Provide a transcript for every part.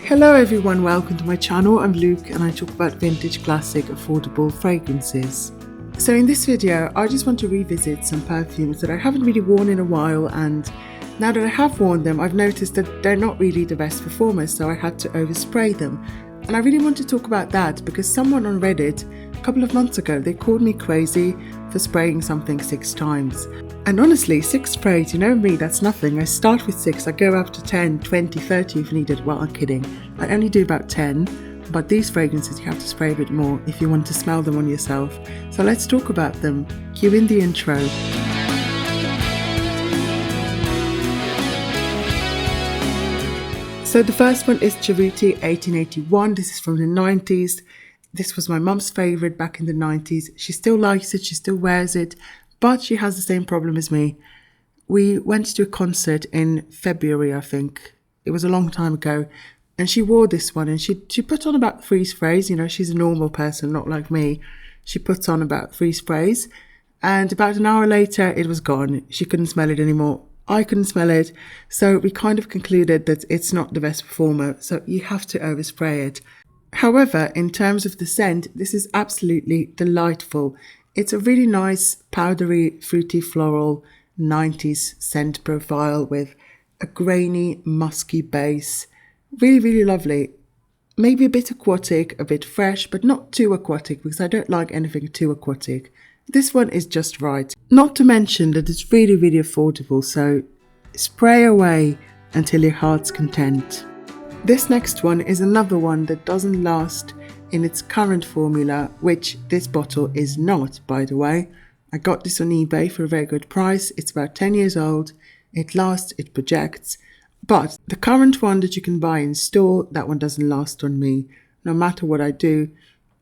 Hello everyone, welcome to my channel. I'm Luke and I talk about vintage, classic, affordable fragrances. So in this video, I just want to revisit some perfumes that I haven't really worn in a while, and now that I have worn them, I've noticed that they're not really the best performers, so I had to overspray them. And I really want to talk about that because someone on Reddit a couple of months ago, they called me crazy for spraying something 6 times. And honestly, 6 sprays, you know me, that's nothing. I start with 6, I go up to 10, 20, 30 if needed. Well, I'm kidding. I only do about 10, but these fragrances you have to spray a bit more if you want to smell them on yourself. So let's talk about them. Cue in the intro. So the first one is Cerruti 1881. This is from the 90s. This was my mum's favourite back in the 90s. She still likes it, she still wears it, but she has the same problem as me. We went to a concert in February, I think. It was a long time ago. And she wore this one and she put on about 3 sprays. You know, she's a normal person, not like me. She put on about 3 sprays. And about an hour later, it was gone. She couldn't smell it anymore. I couldn't smell it. So we kind of concluded that it's not the best performer. So you have to overspray it. However, in terms of the scent, this is absolutely delightful. It's a really nice, powdery, fruity, floral 90s scent profile with a grainy, musky base. Really, really lovely. Maybe a bit aquatic, a bit fresh, but not too aquatic because I don't like anything too aquatic. This one is just right. Not to mention that it's really, really affordable, so spray away until your heart's content. This next one is another one that doesn't last in its current formula, which this bottle is not, by the way. I got this on eBay for a very good price. It's about 10 years old. It lasts, it projects. But the current one that you can buy in store, that one doesn't last on me. No matter what I do,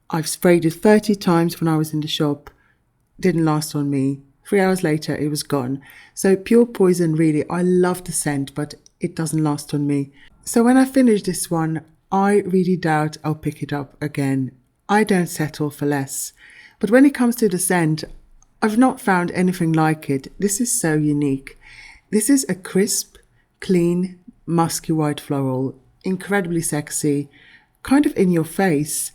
I've sprayed it 30 times when I was in the shop. Didn't last on me. 3 hours later, it was gone. So pure poison, really. I love the scent, but it doesn't last on me. So when I finish this one, I really doubt I'll pick it up again. I don't settle for less. But when it comes to the scent, I've not found anything like it. This is so unique. This is a crisp, clean, musky white floral, incredibly sexy, kind of in your face,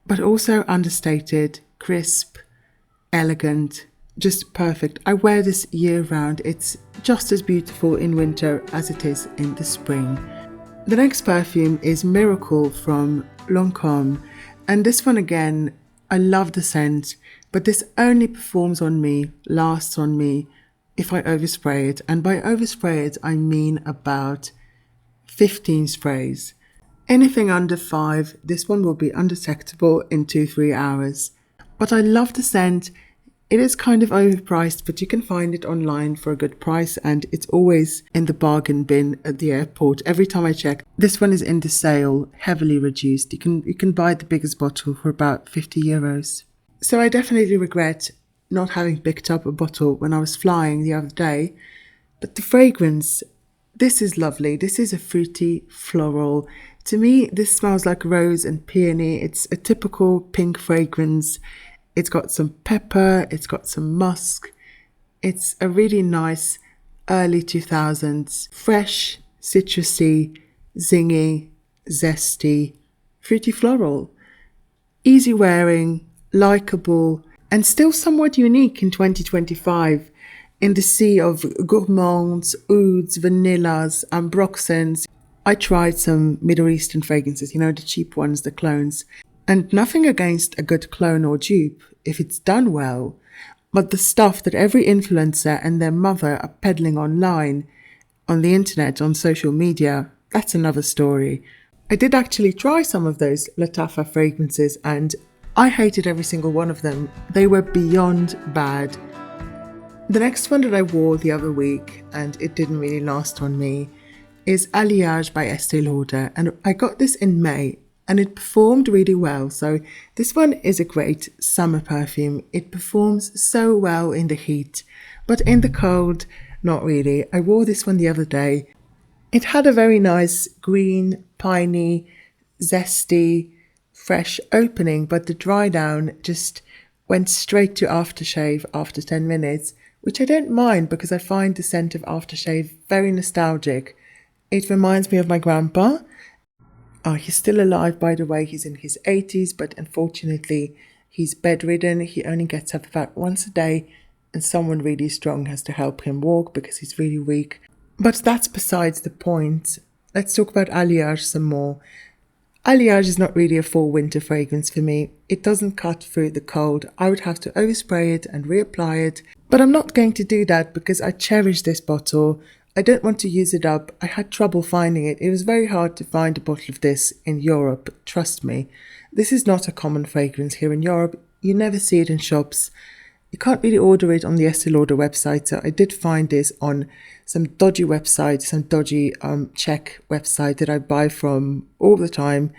but also understated, crisp, elegant, just perfect. I wear this year round. It's just as beautiful in winter as it is in the spring. The next perfume is Miracle from Lancome, and this one again, I love the scent, but this only performs on me, lasts on me, if I overspray it. And by overspray it, I mean about 15 sprays. Anything under 5, this one will be undetectable in 2-3 hours. But I love the scent. It is kind of overpriced, but you can find it online for a good price, and it's always in the bargain bin at the airport. Every time I check, this one is in the sale, heavily reduced. You can buy the biggest bottle for about 50 euros. So I definitely regret not having picked up a bottle when I was flying the other day. But the fragrance, this is lovely. This is a fruity floral. To me, this smells like rose and peony. It's a typical pink fragrance. It's got some pepper, it's got some musk. It's a really nice early 2000s, fresh, citrusy, zingy, zesty, fruity floral. Easy wearing, likeable, and still somewhat unique in 2025 in the sea of gourmands, ouds, vanillas, ambroxans. I tried some Middle Eastern fragrances, you know, the cheap ones, the clones. And nothing against a good clone or dupe if it's done well, but the stuff that every influencer and their mother are peddling online, on the internet, on social media, that's another story. I did actually try some of those Lattafa fragrances and I hated every single one of them. They were beyond bad. The next one that I wore the other week, and it didn't really last on me, is Aliage by Estée Lauder, and I got this in May. And it performed really well. So this one is a great summer perfume. It performs so well in the heat, but in the cold, not really. I wore this one the other day. It had a very nice green, piney, zesty, fresh opening, but the dry down just went straight to aftershave after 10 minutes, which I don't mind because I find the scent of aftershave very nostalgic. It reminds me of my grandpa. He's still alive, by the way. He's in his 80s, but unfortunately, he's bedridden. He only gets up about once a day, and someone really strong has to help him walk because he's really weak. But that's besides the point. Let's talk about Aliage some more. Aliage is not really a fall winter fragrance for me. It doesn't cut through the cold. I would have to overspray it and reapply it. But I'm not going to do that because I cherish this bottle. I don't want to use it up. I had trouble finding it. It was very hard to find a bottle of this in Europe, trust me. This is not a common fragrance here in Europe. You never see it in shops. You can't really order it on the Estée Lauder website, so I did find this on some dodgy website, some dodgy Czech website that I buy from all the time.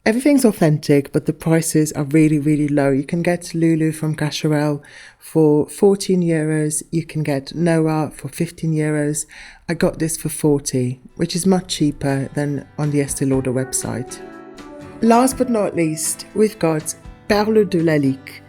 Everything's authentic, but the prices are really, really low. You can get Lulu from Cacharel for 14 euros. You can get Noah for 15 euros. I got this for 40, which is much cheaper than on the Estée Lauder website. Last but not least, we've got Perles de Lalique,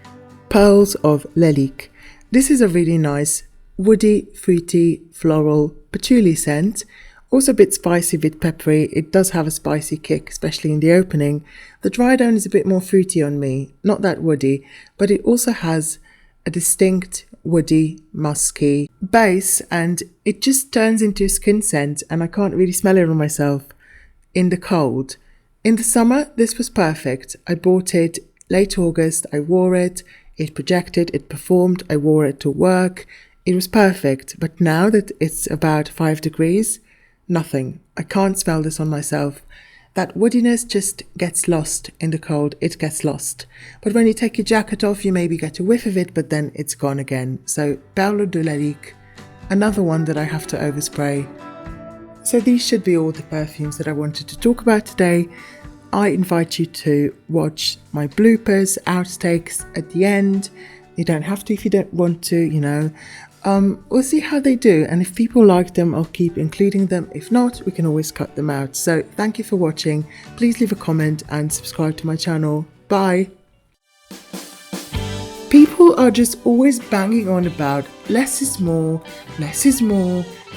Perles of Lalique. This is a really nice woody, fruity, floral, patchouli scent. Also a bit spicy, a bit peppery. It does have a spicy kick, especially in the opening. The dry down is a bit more fruity on me, not that woody, but it also has a distinct woody, musky base, and it just turns into a skin scent, and I can't really smell it on myself in the cold. In the summer, this was perfect. I bought it late August, I wore it, it projected, it performed, I wore it to work. It was perfect, but now that it's about 5 degrees, nothing. I can't smell this on myself. That woodiness just gets lost in the cold. It gets lost. But when you take your jacket off, you maybe get a whiff of it, but then it's gone again. So Perles de Lalique, another one that I have to overspray. So these should be all the perfumes that I wanted to talk about today. I invite you to watch my bloopers, outtakes at the end. You don't have to if you don't want to, you know. We'll see how they do, and if people like them, I'll keep including them. If not, we can always cut them out. So thank you for watching. Please leave a comment and subscribe to my channel. Bye. People are just always banging on about less is more,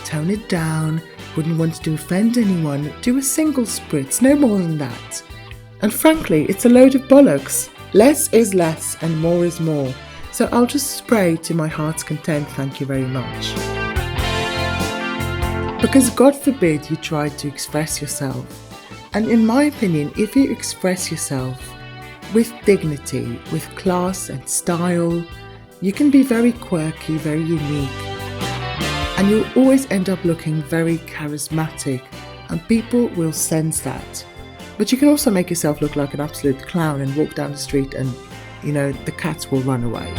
tone it down, wouldn't want to offend anyone, do a single spritz, no more than that. And frankly, it's a load of bollocks. Less is less and more is more. So I'll just spray to my heart's content, thank you very much. Because God forbid you try to express yourself. And in my opinion, if you express yourself with dignity, with class and style, you can be very quirky, very unique. And you'll always end up looking very charismatic, and people will sense that. But you can also make yourself look like an absolute clown and walk down the street and, you know, the cats will run away.